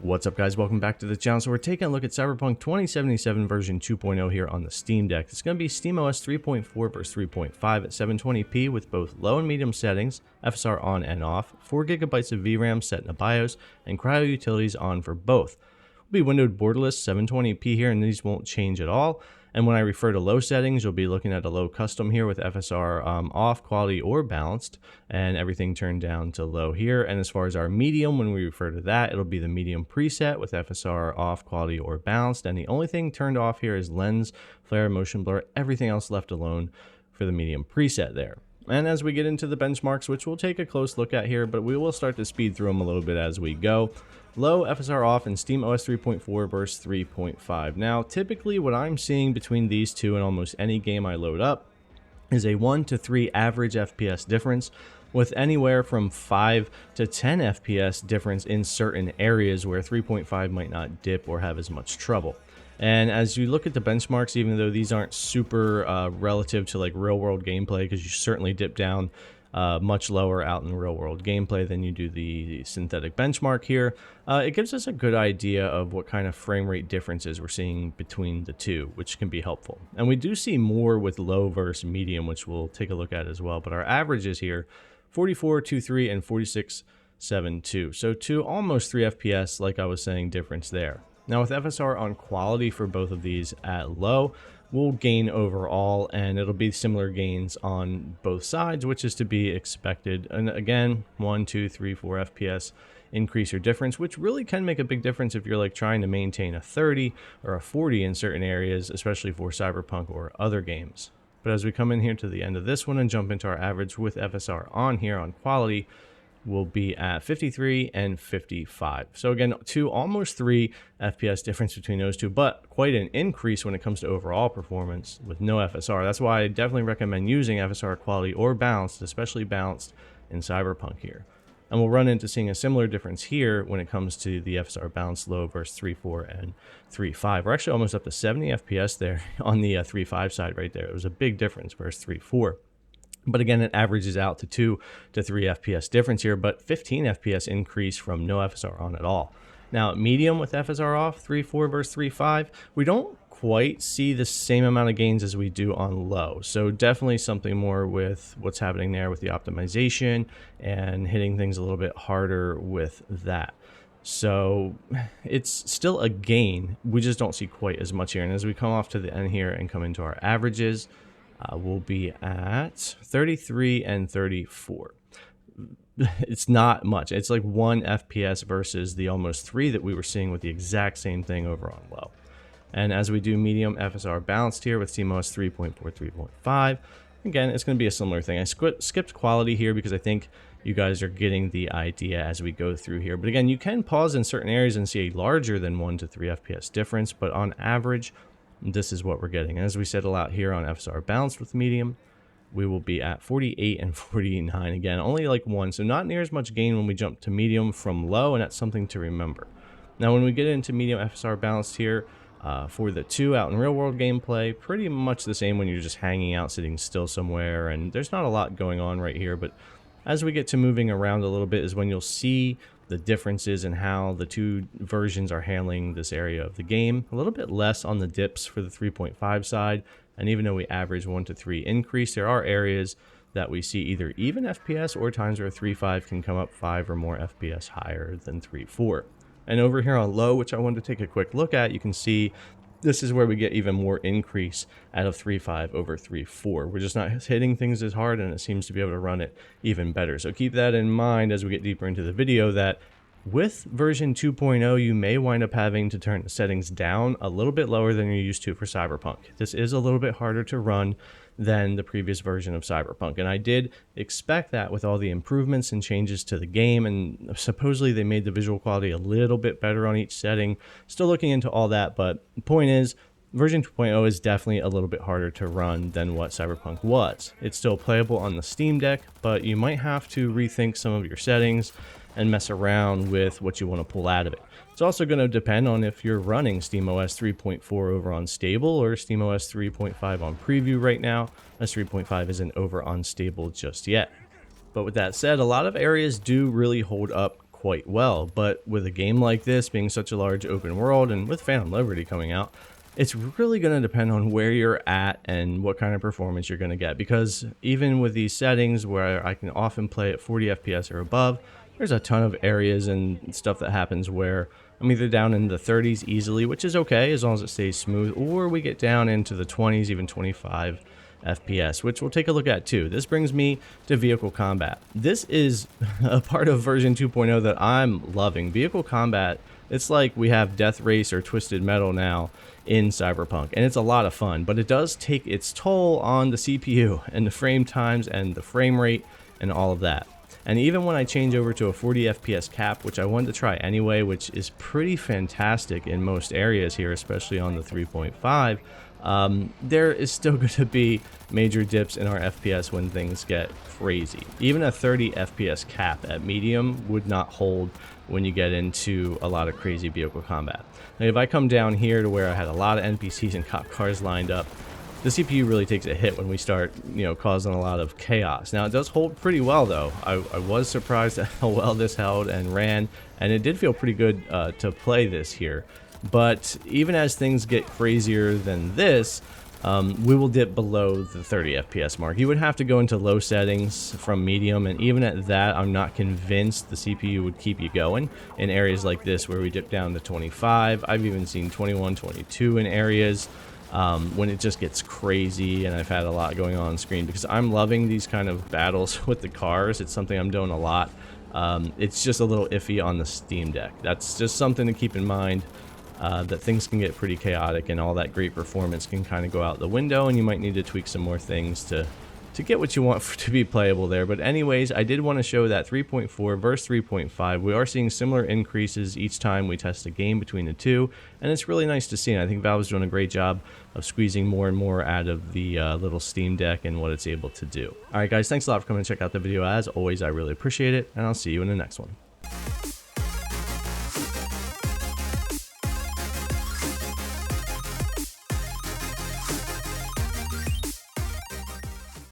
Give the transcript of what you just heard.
What's up, guys? Welcome back to the channel. So we're taking a look at Cyberpunk 2077 version 2.0 here on the Steam Deck. It's going to be SteamOS 3.4 versus 3.5 at 720p with both low and medium settings, FSR on and off, 4GB of VRAM set in the BIOS, and CryoUtilities on for both. We'll be windowed borderless 720p here, and these won't change at all. And when I refer to low settings, you'll be looking at a low custom here with FSR off, quality, or balanced, and everything turned down to low here. And as far as our medium, when we refer to that, it'll be the medium preset with FSR off, quality, or balanced. And the only thing turned off here is lens, flare, motion blur, everything else left alone for the medium preset there. And as we get into the benchmarks, which we'll take a close look at here, but we will start to speed through them a little bit as we go. Low FSR off in SteamOS 3.4 versus 3.5. Now, typically what I'm seeing between these two in almost any game I load up is a 1 to 3 average FPS difference, with anywhere from 5 to 10 FPS difference in certain areas where 3.5 might not dip or have as much trouble. And as you look at the benchmarks, even though these aren't super relative to like real world gameplay, because you certainly dip down much lower out in real world gameplay than you do the synthetic benchmark here, it gives us a good idea of what kind of frame rate differences we're seeing between the two, which can be helpful. And we do see more with low versus medium, which we'll take a look at as well. But our averages here, 44.23 and 46.72. So almost 3 FPS, like I was saying, difference there. Now with FSR on quality for both of these at low, we'll gain overall, and it'll be similar gains on both sides, which is to be expected. And again, 1, 2, 3, 4 FPS increase or difference, which really can make a big difference if you're like trying to maintain a 30 or a 40 in certain areas, especially for Cyberpunk or other games. But as we come in here to the end of this one and jump into our average with FSR on here on quality, will be at 53 and 55. So again, almost 3 FPS difference between those two, but quite an increase when it comes to overall performance with no FSR. That's why I definitely recommend using FSR quality or balanced, especially balanced in Cyberpunk here. And we'll run into seeing a similar difference here when it comes to the FSR balanced low versus 3.4 and 3.5. We're actually almost up to 70 FPS there on the 3.5 side right there. It was a big difference versus 3.4. But again, it averages out to 2 to 3 FPS difference here, but 15 FPS increase from no FSR on at all. Now, medium with FSR off, 3.4 versus 3.5, we don't quite see the same amount of gains as we do on low. So definitely something more with what's happening there with the optimization and hitting things a little bit harder with that. So it's still a gain. We just don't see quite as much here. And as we come off to the end here and come into our averages, we'll be at 33 and 34. It's not much. It's like 1 FPS versus the almost 3 that we were seeing with the exact same thing over on low. And as we do medium FSR balanced here with SteamOS 3.4, 3.5, again, it's going to be a similar thing. I skipped quality here because I think you guys are getting the idea as we go through here. But again, you can pause in certain areas and see a larger than 1 to 3 FPS difference, but on average, this is what we're getting. As we settle out here on FSR balanced with medium, we will be at 48 and 49. Again, only like 1, so not near as much gain when we jump to medium from low, and that's something to remember. Now, when we get into medium FSR balanced here, for the 2 out in real world gameplay, pretty much the same when you're just hanging out, sitting still somewhere, and there's not a lot going on right here. But as we get to moving around a little bit is when you'll see the differences in how the 2 versions are handling this area of the game. A little bit less on the dips for the 3.5 side, and even though we average 1 to 3 increase, there are areas that we see either even FPS or times where 3.5 can come up 5 or more FPS higher than 3.4. And over here on low, which I wanted to take a quick look at, you can see this is where we get even more increase out of 3.5 over 3.4. We're just not hitting things as hard, and it seems to be able to run it even better. So keep that in mind as we get deeper into the video, that with version 2.0, you may wind up having to turn the settings down a little bit lower than you're used to for Cyberpunk. This is a little bit harder to run than the previous version of Cyberpunk, and I did expect that with all the improvements and changes to the game, and supposedly they made the visual quality a little bit better on each setting. Still looking into all that, but the point is, version 2.0 is definitely a little bit harder to run than what Cyberpunk was. It's still playable on the Steam Deck, but you might have to rethink some of your settings and mess around with what you want to pull out of it. It's also going to depend on if you're running SteamOS 3.4 over on stable or SteamOS 3.5 on preview right now, as 3.5 isn't over on stable just yet. But with that said, a lot of areas do really hold up quite well. But with a game like this being such a large open world, and with Phantom Liberty coming out, it's really going to depend on where you're at and what kind of performance you're going to get. Because even with these settings where I can often play at 40 FPS or above, there's a ton of areas and stuff that happens where I'm either down in the 30s easily, which is okay as long as it stays smooth, or we get down into the 20s, even 25 FPS, which we'll take a look at too. This brings me to vehicle combat. This is a part of version 2.0 that I'm loving. Vehicle combat, it's like we have Death Race or Twisted Metal now in Cyberpunk, and it's a lot of fun, but it does take its toll on the CPU and the frame times and the frame rate and all of that. And even when I change over to a 40 FPS cap, which I wanted to try anyway, which is pretty fantastic in most areas here, especially on the 3.5, there is still going to be major dips in our FPS when things get crazy. Even a 30 FPS cap at medium would not hold when you get into a lot of crazy vehicle combat. Now, if I come down here to where I had a lot of NPCs and cop cars lined up, the CPU really takes a hit when we start, causing a lot of chaos. Now, it does hold pretty well, though. I was surprised at how well this held and ran, and it did feel pretty good to play this here. But even as things get crazier than this, we will dip below the 30 FPS mark. You would have to go into low settings from medium, and even at that, I'm not convinced the CPU would keep you going in areas like this where we dip down to 25. I've even seen 21, 22 in areas. When it just gets crazy, and I've had a lot going on screen, because I'm loving these kind of battles with the cars. It's something I'm doing a lot. It's just a little iffy on the Steam Deck. That's just something to keep in mind, that things can get pretty chaotic, and all that great performance can kind of go out the window, and you might need to tweak some more things to get what you want to be playable there. But anyways, I did want to show that 3.4 versus 3.5, we are seeing similar increases each time we test a game between the two, and it's really nice to see. And I think Valve's doing a great job of squeezing more and more out of the little Steam Deck and what it's able to do. Alright guys, thanks a lot for coming to check out the video. As always, I really appreciate it, and I'll see you in the next one.